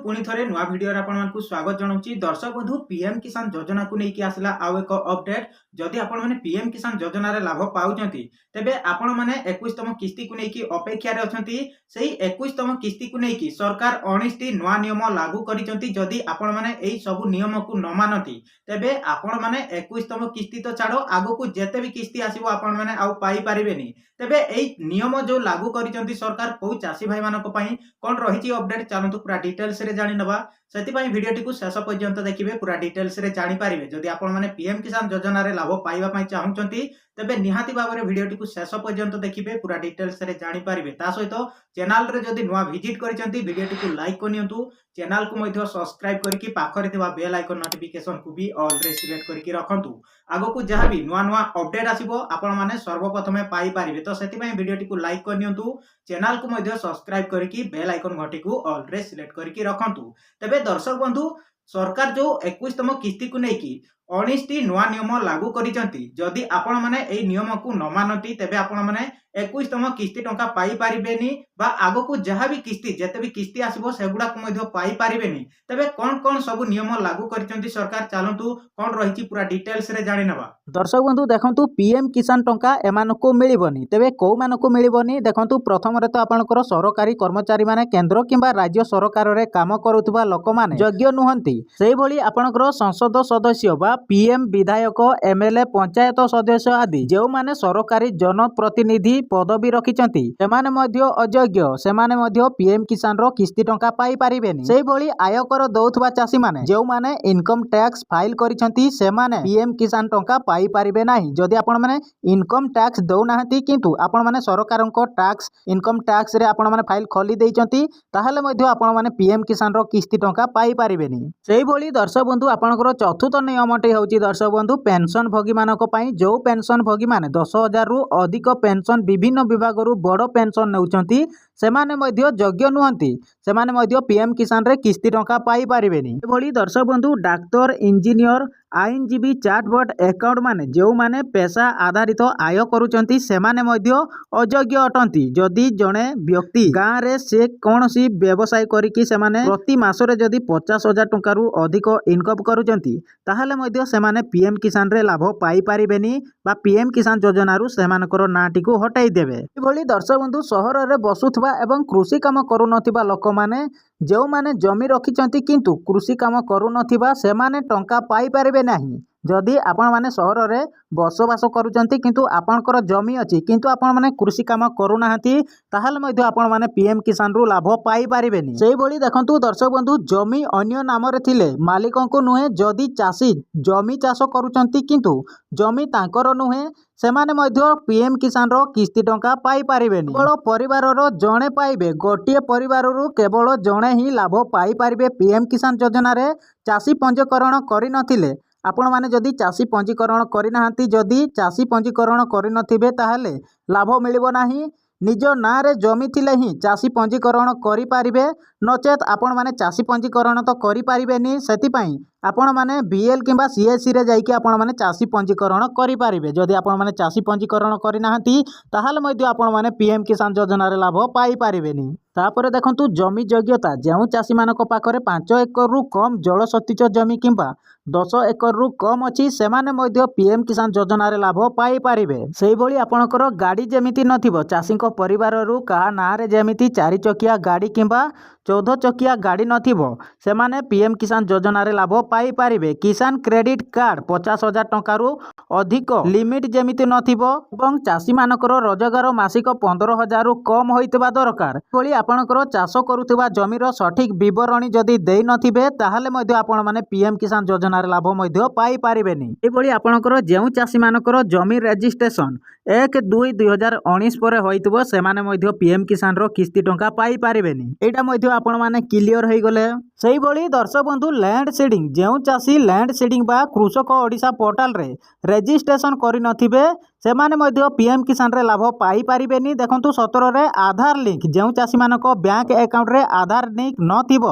पुणी थे नुआ भिडियो आपको स्वागत जनाऊँगी। दर्शक बंधु पीएम किसान योजना को लेकिन आसला आउ एक अपडेट। जदि आपण मैंने पीएम किसान योजना रे लाभ पाउछंती तेबे आपण मैंने 21तम किस्ती को लेकिन अपेक्षा रे अछंती। सेही 21तम किस्ती को लेकिन सरकार 19टी नुआ नियम लागू करिसंती। जदि आपण मैंने एई सब नियम को न मानती तेबे आपण मैंने 21तम किस्ती तो छाड़ो आगो को जेते भी किस्ती आसीबो आपण मैंने आउ पाई परिबेनी। तेबे एई नियम जो लागू करिसंती सरकार को चासी भाई मानक पई कोन रहिची अपडेट चलतु पूरा डिटेल्स रे जानि नबा। सेति भिडियोटी को शेष पर्यंत देखिए पूरा डिटेल्स रे जानि पारिबे। जदि आपण माने पीएम किसान योजना रे लाभ पाइबा पई चाहुचंती तेबे निहाती भाबरे भिडियोटी को शेष पर्यंत देखिए पूरा डिटेल्स रे जानि पारिबे। ता सहित चैनल रे जदि नुआ विजिट करिसंती भिडियोटी को लाइक करनियंतु, चैनल को मध्य सब्सक्राइब करके पाखरे थिबा बेल आइकन नोटिफिकेशन को भी ऑल रे सिलेक्ट करके रखंतु। आगो को जहां भी नुआ नुआ अपडेट आसीबो आपण माने सर्वप्रथमे पाई पारिबे। तो सेति पई भिडियोटी को लाइक करनियंतु, चैनल को मध्य सब्सक्राइब करके बेल आइकन घंटी को ऑल रे सिलेक्ट करके रखंतु। तेबे दर्शक बंधु सरकार जो 21तम किस्ती को लेकिन 19टी नुआ नियम लागू करिसंती। जदि आपण माने एई नियम को न मानती तेबे आपण माने 21तम किस्ती टंका पाई पारिबेनी बा आगो को जहां भी किस्ती जेते भी किस्ती आसीबो सेगुडा को मध्य पाई पारिबेनी। तेबे कोन कोन सब नियम लागू करिसंती सरकार चलंतु कोन रहिची पूरा डिटेल्स रे जानि नबा। दर्शक बंधु देखंतु पीएम किसान टंका एमानको मिलिबनी। तेबे को मानको मिलिबनी देखंतु प्रथम रे तो आपनकर सरकारी कर्मचारी माने केंद्र किंबा राज्य सरकार रे काम करूतबा लोक माने योग्य नुहंती। सेही भली आपनकर संसद सदस्य बा पीएम विधायक एमएलए पंचायत सदस्य आदि जेउ माने सरकारी जनप्रतिनिधि पदवी रखिचंती सेमाने मध्य अयोग्य, सेमाने मध्य पीएम किसान रो किस्ती टंका पाई पारिबेनी। सेही भली आयकर दउथबा चासी माने जेउ माने इनकम टैक्स फाइल करिसंती सेमाने पीएम किसान टंका पाई पारिबे नाही। जदि आपण माने इनकम टैक्स दउ नाहंती किंतु आपण माने सरकारको टैक्स इनकम टैक्स रे आपण माने फाइल खोली देइचंती ताहाले मध्य आपण माने पीएम किसान रो किस्ती टंका पाई पारिबेनी। सेही भली दर्शक बंधु आपनकर चतुर्थ नियमटे होची दर्शक बंधु पेंशन भोगी मानक पई जो पेंशन भोगी माने 10,000 रु अधिक पेंशन विभिन्न विभाग रु बड़ पेंशन नेउचंती सेमाने मध्य योग्य नुहंती। सेमाने मध्य पीएम किसान रे किस्ती टंका पाई पारिबेनी। एभली दर्शक बंधु डाक्टर, इंजीनियर, आईनजीवी, चार्टबोर्ड अकाउंट माने जो माने पेशा आधारित आय करूचंती सेमाने मध्य अयोग्य अटंती। जदि जणे व्यक्ति गाँ रे से कोनसी व्यवसाय करिकि सेमाने प्रति मास रे जदि 50,000 टंका रु अधिक इनकम करूचंती ताहाले मध्य सेमाने पीएम किसान रे लाभ पाई पारिबेनी बा पीएम किसान योजना रु सेमानकर नाटी को हटाई देबे। एभली दर्शक बंधु शहर रे बसुथबा एवं कृषि काम करू नथिबा लोक माने जो माने जमी रखिचंती किंतु कृषि काम करू नथिबा सेमाने टंका पाई पारिबे नाही। जदि आपण माने शहर रे बसवास करूचंती किंतु आपणकर जमी अछि किंतु आपण माने कृषि काम करू नाहंती ताहाले मध्य आपण माने पीएम किसान रु लाभ पाई पारिबेनी। सेही भली देखंतु दर्शक बंधु जमी अन्य नाम रे थिले मालिकन को नुहे। जदि चासी जमी चाष करूचंती किंतु जमी तांकर नुहे सेमाने मध्य पीएम किसान रो किस्ती टंका पाई पारिबेनी। केवल परिवार रो जणे पाइबे, गोटिए परिवार रु केवल जणे ही लाभ पाई पारिबे। पीएम किसान योजना रे चासी पंजीकरण करि नथिले आपण माने जदि चासी पंजीकरण करि नाहंती, जदि चासी पंजीकरण करि नथिबे ताहाले लाभ मिलिबो नाही। निज ना रे जमी थिले ही चासी पंजीकरण करि पारिबे, नचेत आपण माने चासी पंजीकरण तो करि पारिबेनी। सेति पई आपण माने बीएल किंबा सीएससी रे जाइके आपण माने चासी पंजीकरण करि पारिबे। जदि आपण माने चासी पंजीकरण करि नाहंती ताहाले मध्य आपण माने पीएम किसान योजना रे लाभ पाई पारिबेनी। तापरे देखंतु जमी योग्यता जेउ चासी मानक पाखरे 5 एकर रु कम जलसतिच जमी किंबा 10 एकर रु कम अछि सेमाने मध्य पीएम किसान योजना रे लाभ पाई पारिबे। सेही भली आपणकर गाड़ी जेमिति नथिबो, चासीक परिवार रु कहा ना रे जेमिति 4 चकिया गाड़ी किंबा 14 चकिया गाड़ी नथिबो सेमाने पीएम किसान योजना रे लाभ पाई पारिबे। किसान क्रेडिट कार्ड 50,000 टंका रु अधिक लिमिट जेमिति नथिबो एवं चासी मानकर रोजगार मासिक 15,000 रु कम होइतबा दरकार। भली आपणकर चाष करूथिबा जमीर सठिक विवरणी जदि देई नथिबे ताहाले मध्य आपण माने पीएम किसान योजना रे लाभ मध्य पाई पारिबेनी। एभली आपणकर जेउ चासी मानकर जमी रजिस्ट्रेशन 1/2/2019 परे होइतबो सेमाने मध्य पीएम किसान रो किस्ती टंका पाई पारिबेनी। एटा मध्य आपण माने क्लियर होई गले। सेही भली दर्शक बंधु लैंड सीडिंग जेउ चासी लैंड सीडिंग बा कृषक ओडिशा पोर्टल रे रजिस्ट्रेशन करि नथिबे ସେମାନେ ମଧ୍ୟ ପିଏମ୍ କିସାନରେ ଲାଭ ପାଇପାରିବେନି। ଦେଖନ୍ତୁ 17ରେ ଆଧାର ଲିଙ୍କ, ଯେଉଁ ଚାଷୀମାନଙ୍କ ବ୍ୟାଙ୍କ ଆକାଉଣ୍ଟରେ ଆଧାର ଲିଙ୍କ ନଥିବ,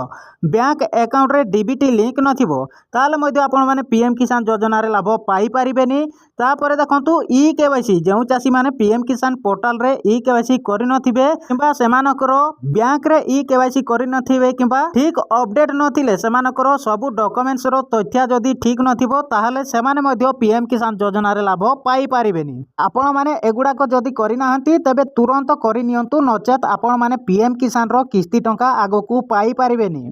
ବ୍ୟାଙ୍କ ଆକାଉଣ୍ଟରେ ଡିବିଟି ଲିଙ୍କ ନଥିବ, ତାହେଲେ ମଧ୍ୟ ଆପଣମାନେ ପିଏମ୍ କିସାନ ଯୋଜନାରେ ଲାଭ ପାଇପାରିବେନି। ତାପରେ ଦେଖନ୍ତୁ ଇ-KYC, ଯେଉଁ ଚାଷୀମାନେ ପିଏମ୍ କିସାନ ପୋର୍ଟାଲରେ ଇ-KYC କରିନଥିବେ କିମ୍ବା ସେମାନଙ୍କର ବ୍ୟାଙ୍କରେ ଇ-KYC କରିନଥିବେ କିମ୍ବା ଠିକ୍ ଅପଡେଟ୍ ନଥିଲେ ସେମାନଙ୍କର ସବୁ ଡକୁମେଣ୍ଟସର ତଥ୍ୟ ଯଦି ଠିକ୍ ନଥିବ, ତାହେଲେ ସେମାନେ ମଧ୍ୟ ପିଏମ୍ କିସାନ ଯୋଜନାରେ ଲାଭ ପାଇପାରିବେନି। ଆପଣମାନେ ଏଗୁଡ଼ାକ ଯଦି କରିନାହାନ୍ତି ତେବେ ତୁରନ୍ତ କରିନିଅନ୍ତୁ, ନଚେତ୍ ଆପଣମାନେ ପିଏମ୍ କିସାନର କିସ୍ତି ଟଙ୍କା ଆଗକୁ ପାଇପାରିବେନି।